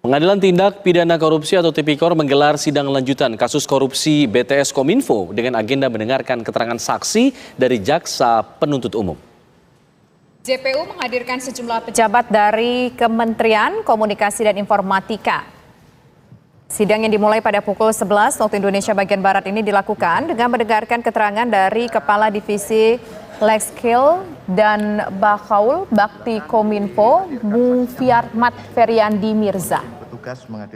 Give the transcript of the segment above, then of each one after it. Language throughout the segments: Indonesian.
Pengadilan Tindak Pidana Korupsi atau Tipikor menggelar sidang lanjutan kasus korupsi BTS Kominfo dengan agenda mendengarkan keterangan saksi dari jaksa penuntut umum. JPU menghadirkan sejumlah pejabat dari Kementerian Komunikasi dan Informatika. Sidang yang dimulai pada pukul 11 waktu Indonesia bagian Barat ini dilakukan dengan mendengarkan keterangan dari Kepala Divisi Lekskil dan Bakhaul Bakti Kominfo, Mufiarmat Feryandi Mirza.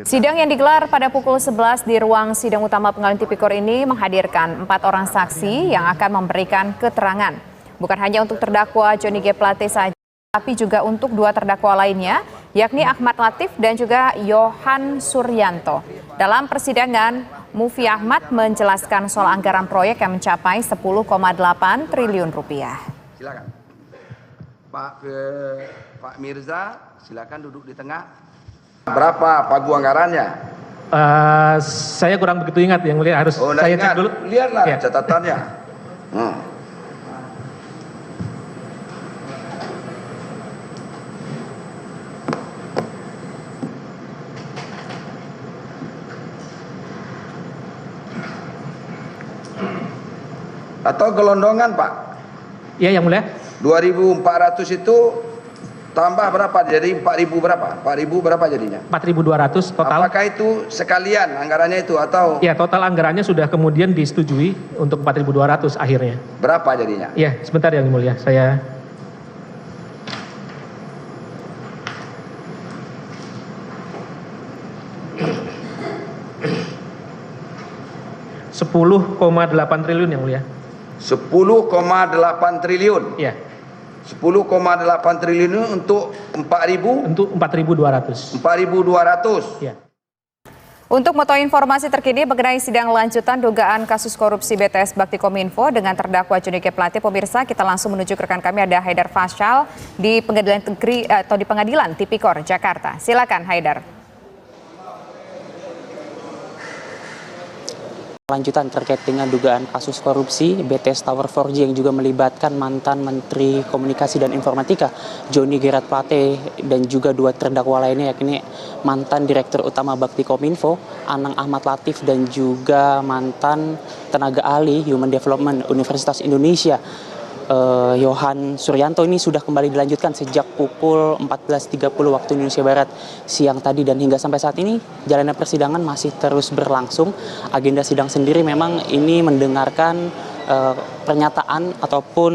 Sidang yang digelar pada pukul 11 di ruang sidang utama Pengadilan Tipikor ini menghadirkan 4 orang saksi yang akan memberikan keterangan. Bukan hanya untuk terdakwa Johnny G. Plate saja, tapi juga untuk 2 terdakwa lainnya, yakni Ahmad Latif dan juga Yohan Suryanto. Dalam persidangan, Mufi Ahmad menjelaskan soal anggaran proyek yang mencapai 10,8 triliun rupiah. Silakan. Pak Mirza, silakan duduk di tengah. Berapa pagu anggarannya? Saya kurang begitu ingat, yang mulia, harus saya cek dulu. Lihatlah ya catatannya. Atau gelondongan, Pak? Iya, yang mulia. 2.400 itu tambah berapa? Jadi 4.000 berapa? 4.000 berapa jadinya? 4.200 total. Apakah itu sekalian anggarannya itu atau? Ya, total anggarannya sudah kemudian disetujui untuk 4.200 akhirnya. Berapa jadinya? Ya, sebentar yang mulia, saya... Rp10,8 triliun yang mulia. 10,8 triliun. Iya. 10,8 triliun untuk 4.000? Untuk 4.200. 4.200. Iya. Untuk mengetahui informasi terkini mengenai sidang lanjutan dugaan kasus korupsi BTS Bakti Kominfo dengan terdakwa Johnny G. Plate, pemirsa, kita langsung menuju ke rekan kami, ada Haidar Fasyal di Pengadilan Negeri atau di Pengadilan Tipikor Jakarta. Silakan Haidar. Lanjutan terkait dengan dugaan kasus korupsi BTS Tower 4G yang juga melibatkan mantan Menteri Komunikasi dan Informatika Johnny G. Plate dan juga 2 terdakwa lainnya, yakni mantan Direktur Utama Bakti Kominfo Anang Ahmad Latif dan juga mantan tenaga ahli Human Development Universitas Indonesia Yohan Suryanto. Ini sudah kembali dilanjutkan sejak pukul 14.30 waktu Indonesia Barat siang tadi, dan hingga sampai saat ini jalannya persidangan masih terus berlangsung. Agenda sidang sendiri memang ini mendengarkan pernyataan ataupun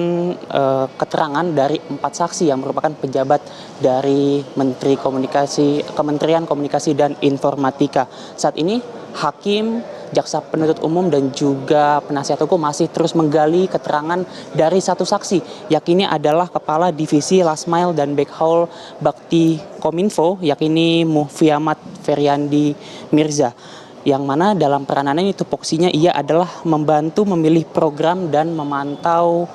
keterangan dari 4 saksi yang merupakan pejabat dari Kementerian Komunikasi dan Informatika. Saat ini hakim, jaksa penuntut umum dan juga penasihat hukum masih terus menggali keterangan dari 1 saksi, yakni adalah Kepala Divisi Last Mile dan Backhaul Bakti Kominfo, yakni Mufiarmat Feryandi Mirza, yang mana dalam peranannya ini tupoksinya ia adalah membantu memilih program dan memantau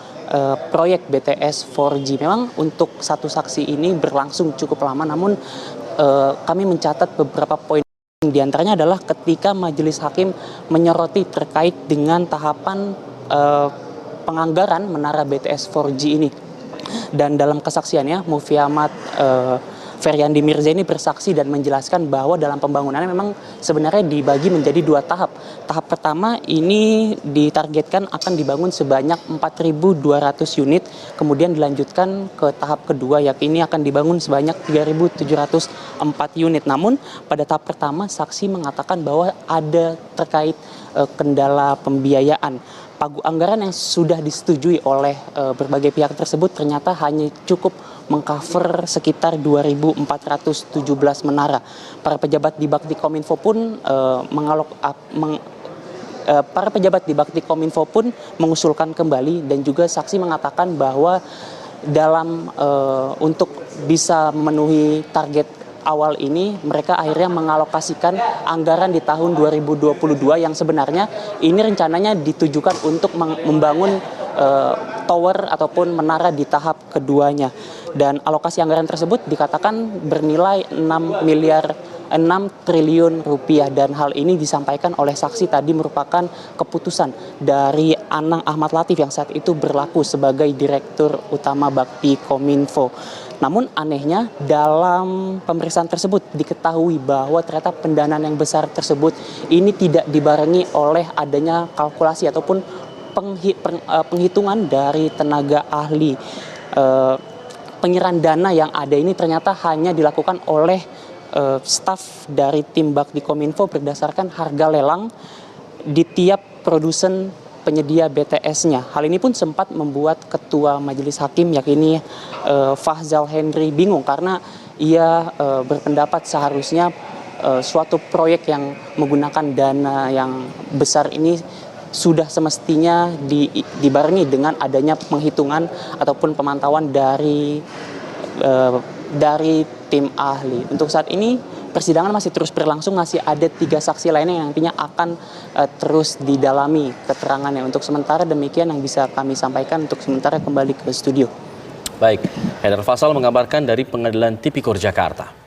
proyek BTS 4G. Memang untuk 1 saksi ini berlangsung cukup lama, namun kami mencatat beberapa poin. Di antaranya adalah ketika majelis hakim menyoroti terkait dengan tahapan penganggaran menara BTS 4G ini. Dan dalam kesaksiannya, Mufiarmat Feryandi Mirza ini bersaksi dan menjelaskan bahwa dalam pembangunannya memang sebenarnya dibagi menjadi 2 tahap. Tahap pertama ini ditargetkan akan dibangun sebanyak 4.200 unit, kemudian dilanjutkan ke tahap kedua, yakni akan dibangun sebanyak 3.704 unit. Namun pada tahap pertama saksi mengatakan bahwa ada terkait kendala pembiayaan. Pagu anggaran yang sudah disetujui oleh berbagai pihak tersebut ternyata hanya cukup mengcover sekitar 2.417 menara. Para pejabat di Bakti Kominfo pun mengusulkan kembali, dan juga saksi mengatakan bahwa dalam untuk bisa memenuhi target awal ini mereka akhirnya mengalokasikan anggaran di tahun 2022 yang sebenarnya ini rencananya ditujukan untuk membangun tower ataupun menara di tahap keduanya, dan alokasi anggaran tersebut dikatakan bernilai 6 triliun rupiah, dan hal ini disampaikan oleh saksi tadi merupakan keputusan dari Anang Ahmad Latif yang saat itu berlaku sebagai Direktur Utama Bakti Kominfo. Namun anehnya dalam pemeriksaan tersebut diketahui bahwa ternyata pendanaan yang besar tersebut ini tidak dibarengi oleh adanya kalkulasi ataupun penghitungan dari tenaga ahli. Penyerahan dana yang ada ini ternyata hanya dilakukan oleh staf dari tim Bakti Kominfo berdasarkan harga lelang di tiap produsen penyedia BTS-nya. Hal ini pun sempat membuat Ketua Majelis Hakim yakni Fahzal Henry bingung karena ia berpendapat seharusnya suatu proyek yang menggunakan dana yang besar ini sudah semestinya dibarengi dengan adanya penghitungan ataupun pemantauan dari tim ahli. Untuk saat ini persidangan masih terus berlangsung, masih ada 3 saksi lainnya yang nantinya akan terus didalami keterangannya. Untuk sementara demikian yang bisa kami sampaikan, untuk sementara kembali ke studio. Baik, Haidar Faisal mengabarkan dari Pengadilan Tipikor Jakarta.